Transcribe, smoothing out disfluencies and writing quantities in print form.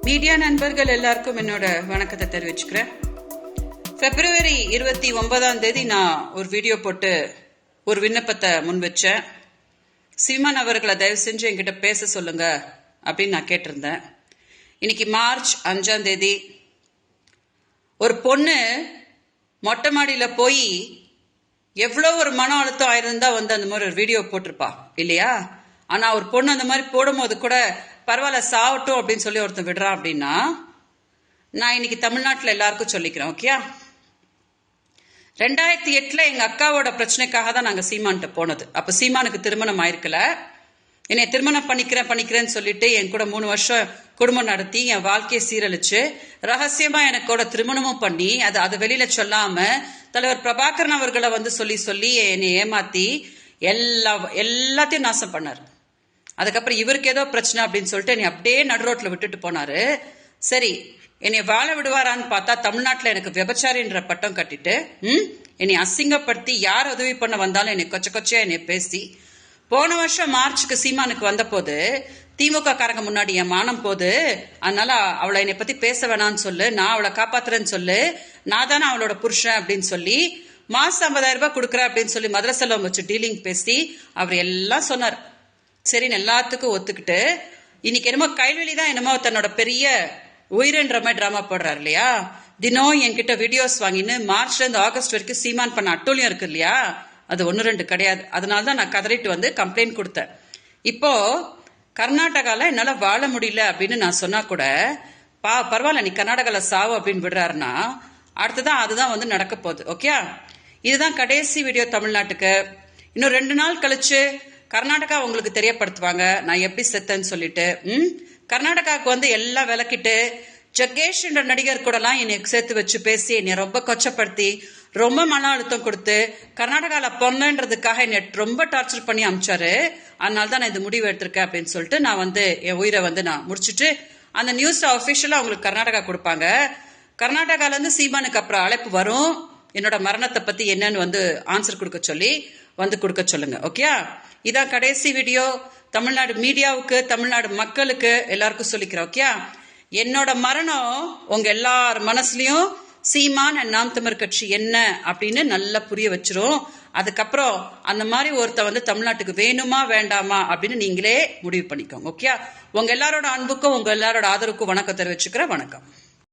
Media நண்பர்கள் எல்லாருக்கும் என்னோட வணக்கத்தை தெரிவிச்சுக்கிறேன். பிப்ரவரி 29 நான் ஒரு வீடியோ போட்டு ஒரு விண்ணப்பத்தை முன் வச்சேன். சீமான் அவர்களை தயவு செஞ்சு என்கிட்ட பேச சொல்லுங்க அப்படின்னு நான் கேட்டிருந்தேன். இன்னைக்கு மார்ச் 5 ஒரு பொண்ணு மொட்டை மாடியில போய் எவ்வளோ ஒரு மன அழுத்தம் ஆயிருந்தா வந்து அந்த மாதிரி ஒரு வீடியோ போட்டிருப்பா இல்லையா? ஆனா ஒரு பொண்ணு அந்த மாதிரி போடும்போது கூட பரவாயில்ல சாவட்டும் அப்படின்னு சொல்லி ஒருத்தன் விடுறான் அப்படின்னா, நான் இன்னைக்கு தமிழ்நாட்டில் எல்லாருக்கும் சொல்லிக்கிறேன். ஓகே, 2008 எங்க அக்காவோட பிரச்சனைக்காக தான் நாங்க சீமான்கிட்ட போனது. அப்ப சீமானுக்கு திருமணம் ஆயிருக்கல. என்னை திருமணம் பண்ணிக்கிறேன்னு சொல்லிட்டு என் கூட 3 வருஷம் குடும்பம் நடத்தி என் வாழ்க்கையை சீரழிச்சு ரகசியமா எனக்கோட திருமணமும் பண்ணி அதை வெளியில சொல்லாம தலைவர் பிரபாகரன் அவர்களை வந்து சொல்லி என்னை ஏமாத்தி எல்லாத்தையும் நாசம் பண்ணாரு. அதுக்கப்புறம் இவருக்கு ஏதோ பிரச்சனை அப்படின்னு சொல்லிட்டு என்னை அப்படியே நடுரோட்ல விட்டுட்டு போனாரு. சரி, என்னை வாழ விடுவாரான்னு பார்த்தா தமிழ்நாட்டுல எனக்கு விபச்சாரின்ற பட்டம் கட்டிட்டு என்னை அசிங்கப்படுத்தி யார் உதவி பண்ண வந்தாலும் என்னை கொச்சையா என்னை பேசி போன வருஷம் மார்ச்சுக்கு சீமானுக்கு வந்த போது திமுக காரங்க முன்னாடி என் மானம் போது, அதனால அவளை என்னை பத்தி பேச வேணான்னு சொல்லு, நான் அவளை காப்பாத்துறேன்னு சொல்லு, நான் தானே அவளோட புருஷன் அப்படின்னு சொல்லி மாசம் 50,000 ரூபாய் கொடுக்குறேன் அப்படின்னு சொல்லி மதுரை செல்வம் வச்சு டீலிங் பேசி அவர் எல்லாம் சொன்னார். சரின்னு எல்லாத்துக்கும் ஒத்துக்கிட்டு இன்னைக்கு என்னமோ கைவெளி தான் என்னமோ தன்னோட பெரிய உயிரின்ற மாதிரி டிராமா போடுறாரு இல்லையா? தினம் என்கிட்ட வீடியோஸ் வாங்கின்னு மார்ச்ல இருந்து ஆகஸ்ட் வரைக்கும் சீமான் பண்ண அட்டூழியம் இருக்கு இல்லையா? அது 1-2 கிடையாது. அதனாலதான் நான் கதறிட்டு வந்து கம்ப்ளைண்ட் கொடுத்தேன். இப்போ கர்நாடகால என்னால வாழ முடியல அப்படின்னு நான் சொன்னா கூட பரவாயில்ல நீ கர்நாடகால சாவு அப்படின்னு விடுறாருன்னா அடுத்ததான் அதுதான் வந்து நடக்க போகுது. ஓகே, இதுதான் கடைசி வீடியோ தமிழ்நாட்டுக்கு. இன்னும் 2 நாள் கழிச்சு கர்நாடகா உங்களுக்கு தெரியப்படுத்துவாங்க நான் எப்படி செத்தேன்னு சொல்லிட்டு. கர்நாடகாவுக்கு வந்து எல்லாம் விளக்கிட்டு ஜக்கேஷ் என்ற நடிகர் கூடலாம் என்னை சேர்த்து வச்சு பேசி என்னை ரொம்ப கொச்சப்படுத்தி ரொம்ப மன அழுத்தம் கொடுத்து கர்நாடகால பொண்ணுன்றதுக்காக என்னை ரொம்ப டார்ச்சர் பண்ணி அமிச்சாரு. அதனாலதான் நான் இந்த முடிவு எடுத்திருக்கேன் அப்படின்னு சொல்லிட்டு நான் வந்து என் உயிரை வந்து நான் முடிச்சுட்டு அந்த நியூஸ் அபிஷியலா உங்களுக்கு கர்நாடகா கொடுப்பாங்க. கர்நாடகால இருந்து சீமானுக்கு அப்புறம் அழைப்பு வரும், என்னோட மரணத்தை பத்தி என்னன்னு வந்து ஆன்சர் கொடுக்க சொல்லி வந்து கொடுக்க சொல்லுங்க. ஓகே, இதான் கடைசி வீடியோ. தமிழ்நாடு மீடியாவுக்கு தமிழ்நாடு மக்களுக்கு எல்லாருக்கும் சொல்லிக்கிறேன். ஓகே, என்னோட மரணம் உங்க எல்லார் மனசுலயும் சீமான் நாம் தமிழர் கட்சி என்ன அப்படின்னு நல்லா புரிய வச்சிரும். அதுக்கப்புறம் அந்த மாதிரி ஒருத்த வந்து தமிழ்நாட்டுக்கு வேணுமா வேண்டாமா அப்படின்னு நீங்களே முடிவு பண்ணிக்கோங்க. ஓகே, உங்க எல்லாரோட அன்புக்கும் உங்க எல்லாரோட ஆதரவுக்கும் வணக்கம் தெரிவிச்சுக்கிறேன். வணக்கம்.